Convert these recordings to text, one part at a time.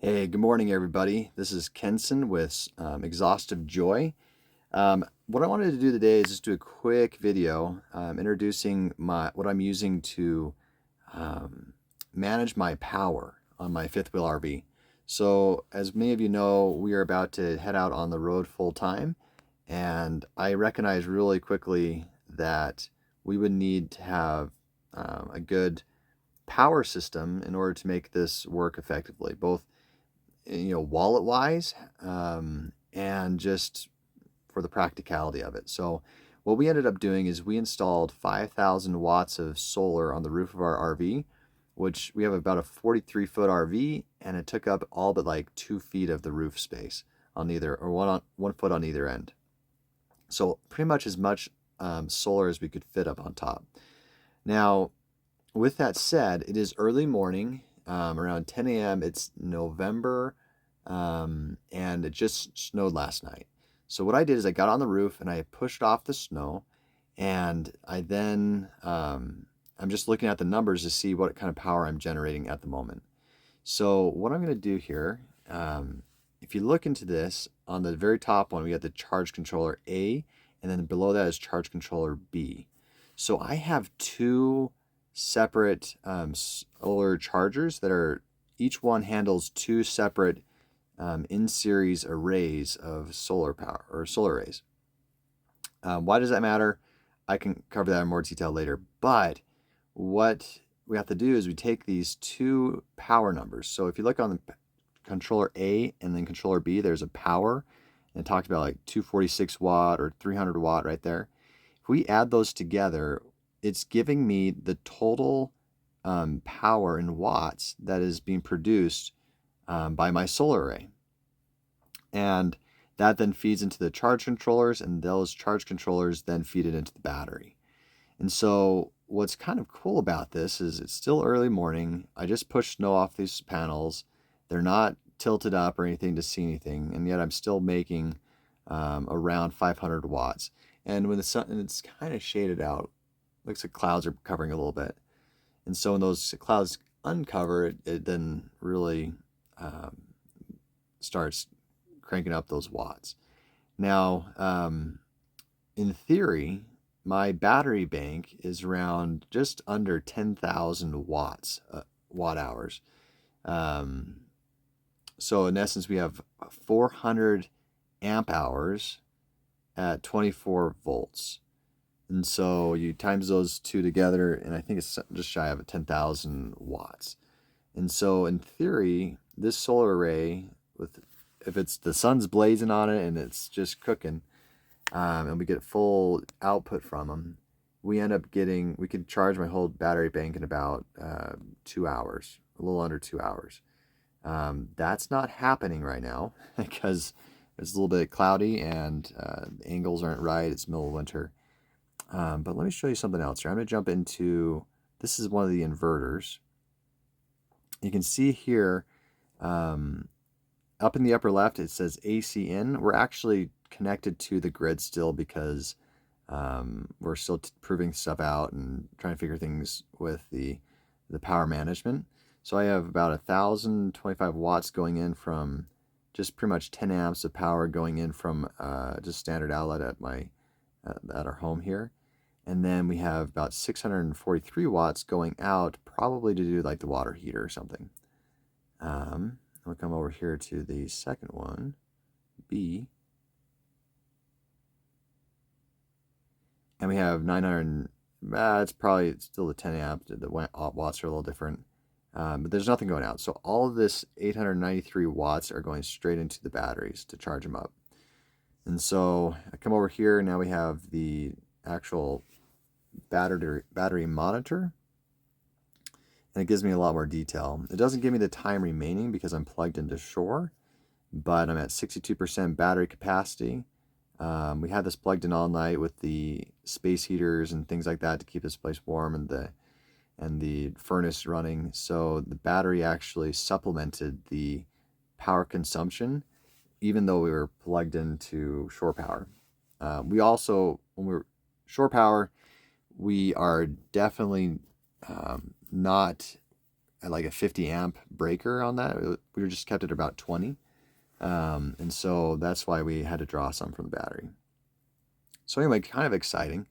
Hey, good morning, everybody. This is Kenson with Exhaustive Joy. What I wanted to do today is just do a quick video introducing what I'm using to um, manage my power on my fifth wheel RV. So, as many of you know, we are about to head out on the road full time, and I recognized really quickly that we would need to have a good power system in order to make this work effectively, both wallet wise, and just for the practicality of it. So what we ended up doing is we installed 5,000 watts of solar on the roof of our RV, which we have about a 43-foot RV, and it took up all but like 2 feet of the roof space on either, or 1 foot on either end. So pretty much solar as we could fit up on top. Now, with that said, it is early morning, around 10 a.m. It's November, and it just snowed last night. So what I did is I got on the roof and I pushed off the snow, and I'm just looking at the numbers to see what kind of power I'm generating at the moment. So what I'm going to do here, if you look into this, on the very top one, we got the charge controller A, and then below that is charge controller B. So I have two separate solar chargers that are, each one handles two separate in-series arrays of solar power or solar arrays. Why does that matter? I can cover that in more detail later. But what we have to do is we take these two power numbers. So if you look on the controller A and then controller B, there's a power, and it talks about like 246 watt or 300 watt right there. If we add those together, it's giving me the total power in watts that is being produced by my solar array. And that then feeds into the charge controllers, and those charge controllers then feed it into the battery. And so what's kind of cool about this is it's still early morning. I just pushed snow off these panels. They're not tilted up or anything to see anything, and yet I'm still making around 500 watts. And when the sun, and it's kind of shaded out, looks like clouds are covering a little bit. And so when those clouds uncover, it then really starts cranking up those watts. Now, in theory, my battery bank is around just under 10,000 watts, watt hours. Um, so in essence, we have 400 amp hours at 24 volts. And so you times those two together, and I think it's just shy of 10,000 watts. And so in theory, this solar array, if it's the sun's blazing on it and it's just cooking, and we get full output from them, we could charge my whole battery bank in about 2 hours, a little under 2 hours. That's not happening right now because it's a little bit cloudy and the angles aren't right. It's middle of winter. But let me show you something else here. I'm going to jump into, this is one of the inverters. You can see here, up in the upper left, it says AC in. We're actually connected to the grid still because we're still proving stuff out and trying to figure things with the power management. So I have about 1,025 watts going in from just pretty much 10 amps of power going in from just standard outlet at our home here. And then we have about 643 watts going out, probably to do like the water heater or something. We'll come over here to the second one, B. And we have 900, it's probably still the 10 amp, the watts are a little different. But there's nothing going out. So all of this 893 watts are going straight into the batteries to charge them up. And so I come over here, now we have the actual battery monitor, and it gives me a lot more detail. It doesn't give me the time remaining because I'm plugged into shore, but I'm at 62% battery capacity. We had this plugged in all night with the space heaters and things like that to keep this place warm, and the furnace running. So the battery actually supplemented the power consumption, even though we were plugged into shore power. We also, when we're shore power, we are definitely not at like a 50 amp breaker on that. We just kept it at about 20. And so that's why we had to draw some from the battery. So anyway, kind of exciting.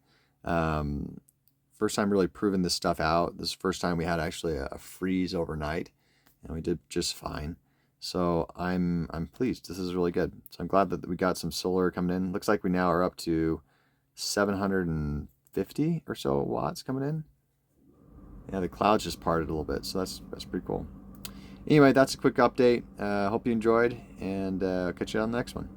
First time really proving this stuff out. This is the first time we had actually a freeze overnight, and we did just fine. So I'm pleased. This is really good. So I'm glad that we got some solar coming in. Looks like we now are up to 750 or so watts coming in. Yeah, the clouds just parted a little bit, so that's pretty cool. Anyway, that's a quick update. Hope you enjoyed, and catch you on the next one.